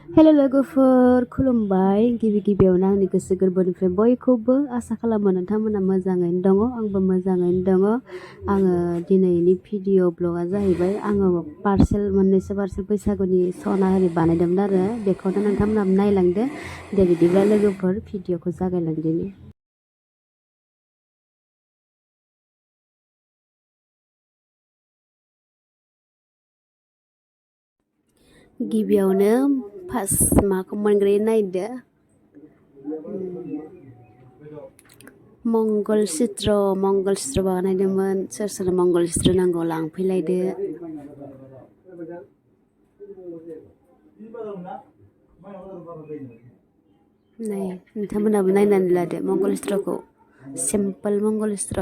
Hello' लोगोफोर खुलुमबाय गिबि गिबियावनो आंनि गोसो गोरबोनिफ्राय बयखौबो आसा खालामो नोंथांमोना मोजाङैनो दङ आंबो मोजाङैनो दङ आङो दिनैनि भिडिअ ब्लगा जाहैबाय आङो मोननैसो पार्सेल बैसागुनि सना आरि बानायदोंमोन आरो बेखौनो नोंथांमोनाबो नायलांदो दे बिदिब्ला लोगोफोर भिडिअखौ जागायलांदिनि गिबियावनो फार्स्ट माखौ मोनग्रोयो नायदो मंगल चित्र बानायदोंमोन सोर सोर मंगल चित्र नांगौ लांफैलायदो नै नोंथांमोनाबो नायनानै लादो मंगल चित्रखौ सिम्पोल मंगल चित्र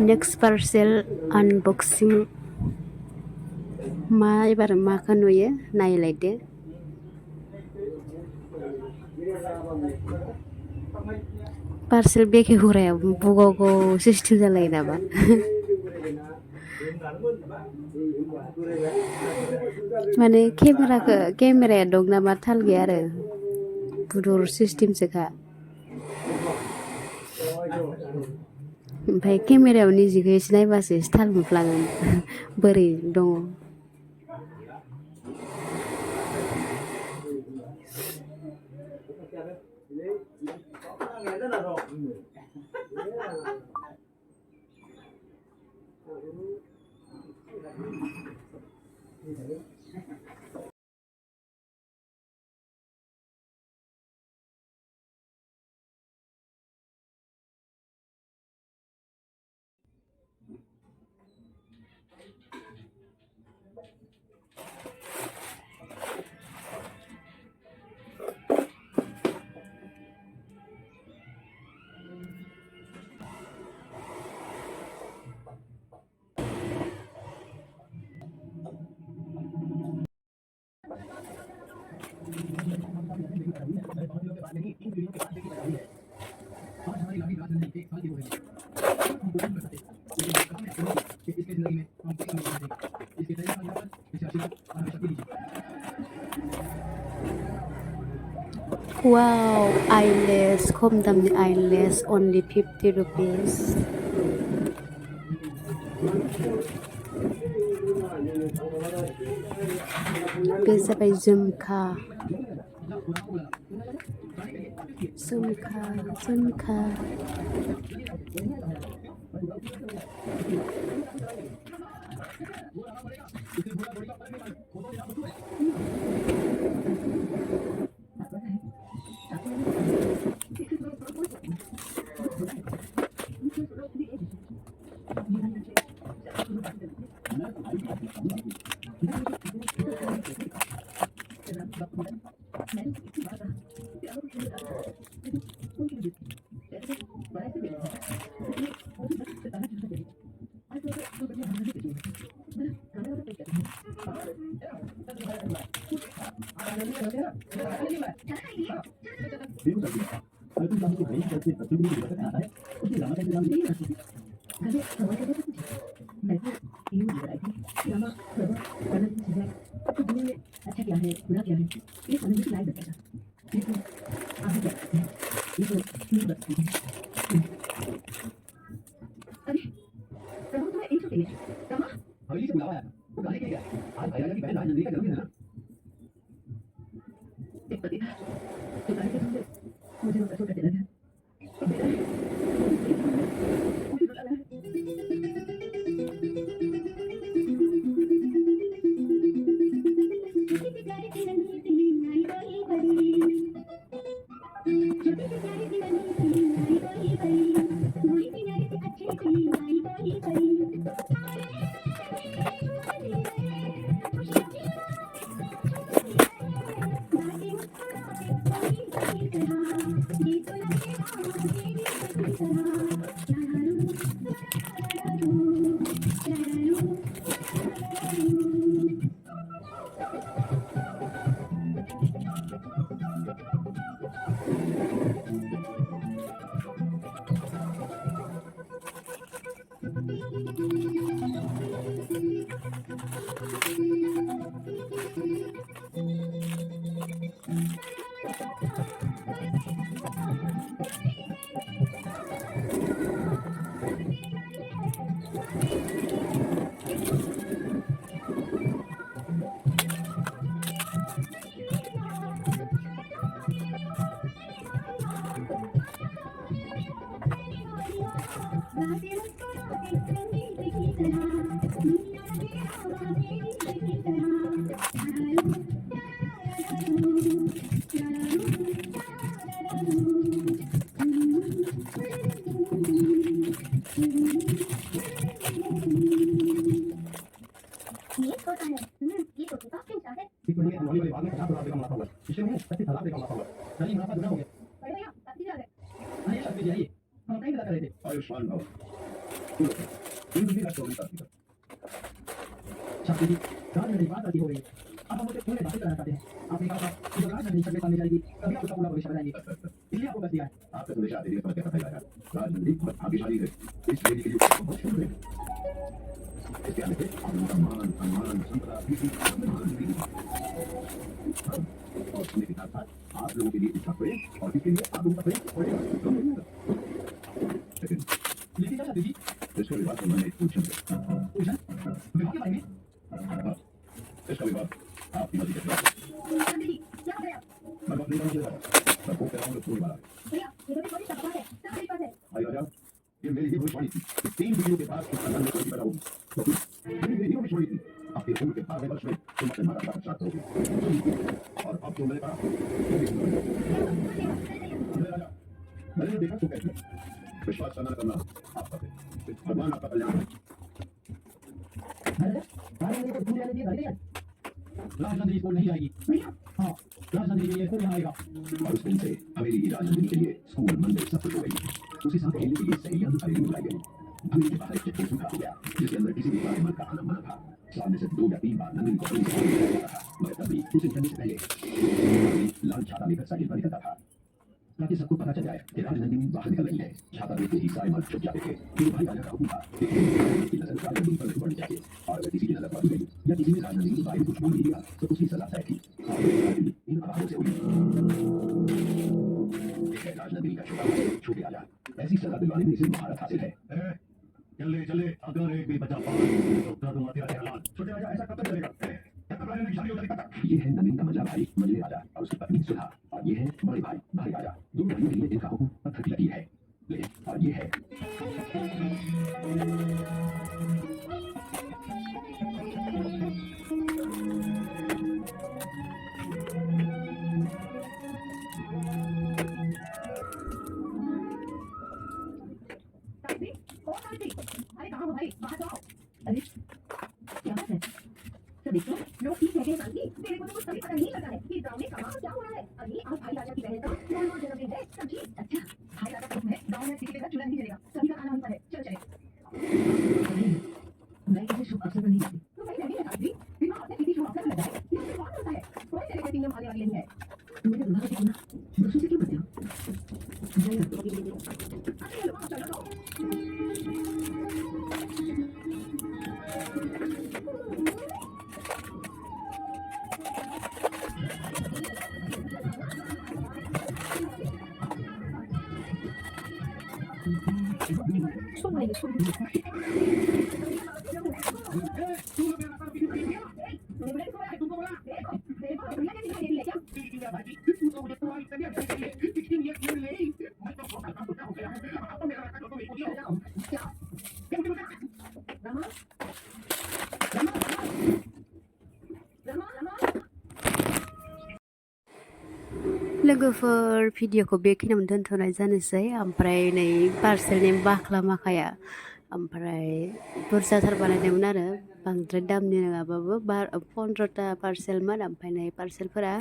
नेक्स्ट पार्सेल आनबक्सिं एबार माखौ नुयो नायलायदो पार्सेल बेखेवग्राया बुगावगौ सिस्टेम जालायो नामा माने केमेराया दं नामा थाल गैया आरो बुदर सिस्टेमसोखा ओमफ्राय केमेरायाव निजेखौ एसे नायबासो एसे थाल मोनफ्लाङो बोरै दङ Wow, eyelash खम दामनि eyelash only 50 rupees बे जाबाय झुमखा आयुष्मान भव जिंदगी का चौबीस साथी छात्री जी राजनगरी बात आती हो रही है। अब हम उसे पूरे बातें करना चाहते हैं। आपने कहा था कि जब राजनगरी सभ्य सामने जाएगी तभी आपका पूरा भविष्य बनाएंगे, इसलिए आपको बस दिया है। आपका संदेश आते ही समझ के पता लगा राजनगरी बहुत भाग्यशाली है। इस लेडी के युग बहुत शुभ है। इसके आने से आप लोगों का मान सम्मान संपदा और सुनने के साथ साथ आप लोगों के लिए इच्छा पड़े और इसके लिए आप लोगों का प्रेम पड़ेगा। लेकिन क्या दीदी इसका विवाद मैंने पूछा विवाह के बारे में इसका विवाद आपकी मर्जी के खिलाफ मैं बात नहीं करना चाहता। मैं को कह रहा हूँ पूरी बात भैया ये तो बड़ी सफल है सब मेरी बात है भाई राजा ये मेरी ही भविष्यवाणी थी कि 3 वीडियो के बाद इस प्रकार में कोई पैदा होगी तो मेरी वीडियो में छोड़ी थी आपके उम्र के 12वें वर्ष में तुम अपने माता पिता का साथ करोगे और अब जो मैंने कहा राजा मैंने देखा तो कैसे विश्वास करना आपका है भगवान आपका कल्याण राजनंदिनी स्कूल नहीं आएगी। हाँ राजनंदिनी के लिए स्कूल आएगा और उस दिन से हवेली की राजनंदिनी के लिए स्कूल मंदिर सब कुछ हो गई। उसी साथ खेलने के लिए सहेलियां हवेली बुलाई गई। हवेली के बाहर एक चिट्ठी सूखा हो गया जिसके अंदर किसी भी बारे मन का आना मना था। सामने से 2 या 3 बार नंदिनी को था मगर तभी उसे चलने से पहले लाल छाता लेकर साइकिल पर निकलता था ताकि सबको पता चल जाए कि राजनंदिनी बाहर निकल रही है। छाता लेते ही सारे मर्द छुप जाते थे। फिर भाई राजा का हुक्म था कि नजर राजनंदिनी पर नहीं पड़नी चाहिए और अगर किसी की नजर पड़ गई या किसी ने राजनंदिनी के बारे में कुछ बोल दिया तो उसकी सजा तय थी। इन आवाजों से हुई राजनंदिनी का छोटे राजा ऐसी सजा दिलवाने में इसे महारत हासिल है। चले चले अगर एक भी बचा पाओ छोटे राजा ऐसा कब तक चलेगा। ये है नंदिनी का मजा भाई मंजले राजा और उसकी पत्नी सुधा और ये है बड़े भाई भाई राजा। दोनों भाइयों के लिए इनका हुक्म पत्थर की लगी है लेकिन और ये है अरे कहाँ हो भाई बाहर आओ। अरे क्या बात है देखो लोग ठीक कहते हैं तेरे को तो कुछ कभी पता नहीं लगता है कि गांव में कहाँ क्या हो रहा है। अभी आज भाई राजा की बहन का नॉर्मल जन्मदिन है सब ठीक अच्छा भाई राजा का है गांव में किसी के घर चूल्हा नहीं जलेगा सभी का खाना होता है चलो चले मैं किसी शुभ अवसर पर नहीं जाती तो भाई नहीं लगाती बिना अपने किसी शुभ अवसर पर लगाए ये तो बात होता है कोई तेरे को तीन भागे वाली नहीं है तुम्हें बुला के ना दूसरों से क्यों करते हो चलो लोगोफोर भिडिअखौ बेखिनियावनो दोनथ'नाय जानोसै ओमफ्राय नै पार्सेलनि बाख्ला माखाया ओमफ्राय बुरजाथार बानायदोंमोन आरो बांद्राय दामनि नङाबाबो 15टा पार्सेलमोन ओमफ्राय नै पार्सेलफोरा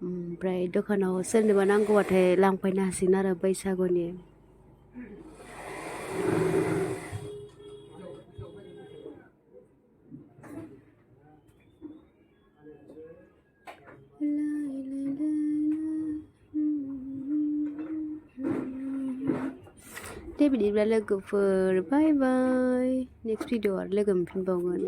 ओमफ्राय दखानाव सोरनोबा नांगौबाथाय लांफैनो हासिगोन आरो बैसागुनि दे बिदिब्ला लोगोफोर बाय बाय नेक्स्ट भिडिअ आरो लोगो मोनफिनबावगोन